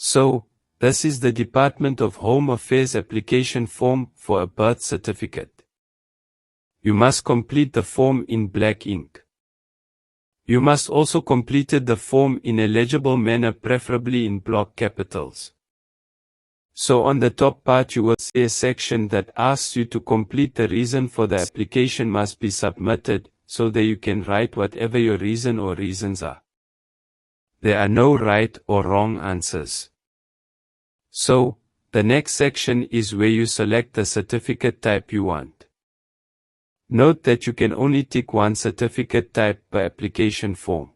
So, this is the Department of Home Affairs application form for a birth certificate. You must complete the form in black ink. You must also complete the form in a legible manner, preferably in block capitals. So on the top part you will see a section that asks you to complete the reason for the application must be submitted, so that you can write whatever your reason or reasons are. There are no right or wrong answers. So, the next section is where you select the certificate type you want. Note that you can only tick one certificate type per application form.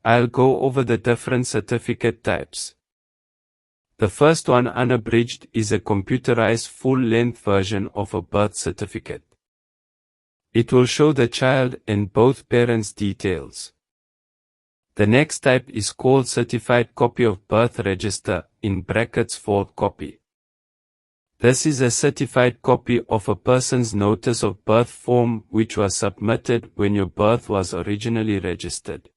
I'll go over the different certificate types. The first one, unabridged, is a computerized full-length version of a birth certificate. It will show the child and both parents' details. The next type is called certified copy of birth register, in brackets fourth copy. This is a certified copy of a person's notice of birth form which was submitted when your birth was originally registered.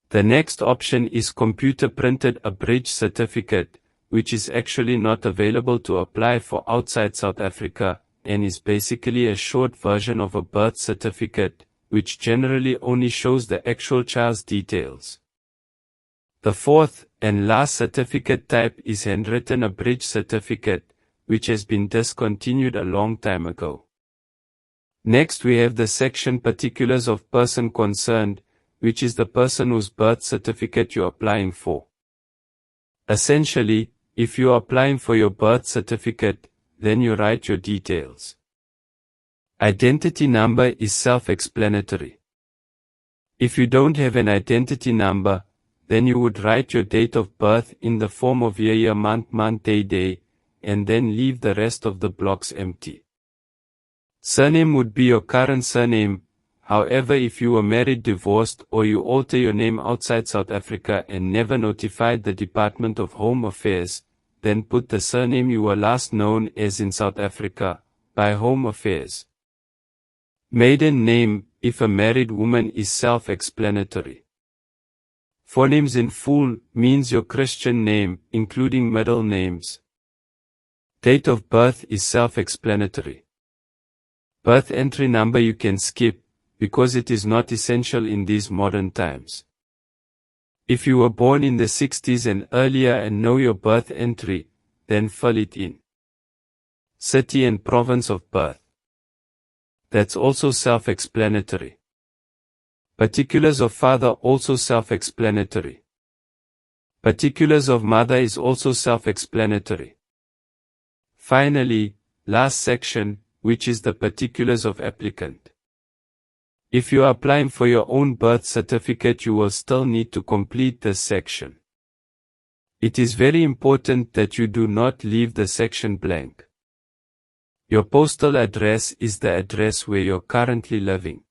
The next option is computer printed abridged certificate, which is actually not available to apply for outside South Africa, and is basically a short version of a birth certificate, which generally only shows the actual child's details. The fourth and last certificate type is handwritten abridged certificate, which has been discontinued a long time ago. Next we have the section particulars of person concerned, which is the person whose birth certificate you are applying for. Essentially, if you are applying for your birth certificate, then you write your details. Identity number is self-explanatory. If you don't have an identity number, then you would write your date of birth in the form of year, month, day, and then leave the rest of the blocks empty. Surname would be your current surname. However, if you were married, divorced, or you alter your name outside South Africa and never notified the Department of Home Affairs, then put the surname you were last known as in South Africa, by Home Affairs. Maiden name, if a married woman, is self-explanatory. Phonemes in full means your Christian name, including middle names. Date of birth is self-explanatory. Birth entry number you can skip, because it is not essential in these modern times. If you were born in the 60s and earlier and know your birth entry, then fill it in. City and province of birth. That's also self-explanatory. Particulars of father also self-explanatory. Particulars of mother is also self-explanatory. Finally, last section, which is the particulars of applicant. If you are applying for your own birth certificate, you will still need to complete this section. It is very important that you do not leave the section blank. Your postal address is the address where you're currently living.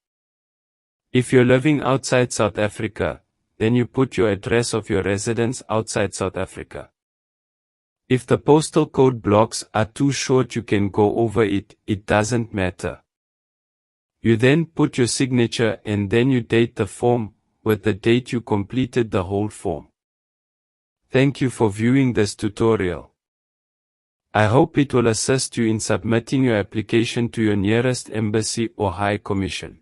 If you're living outside South Africa, then you put your address of your residence outside South Africa. If the postal code blocks are too short, you can go over it, it doesn't matter. You then put your signature and then you date the form, with the date you completed the whole form. Thank you for viewing this tutorial. I hope it will assist you in submitting your application to your nearest embassy or High Commission.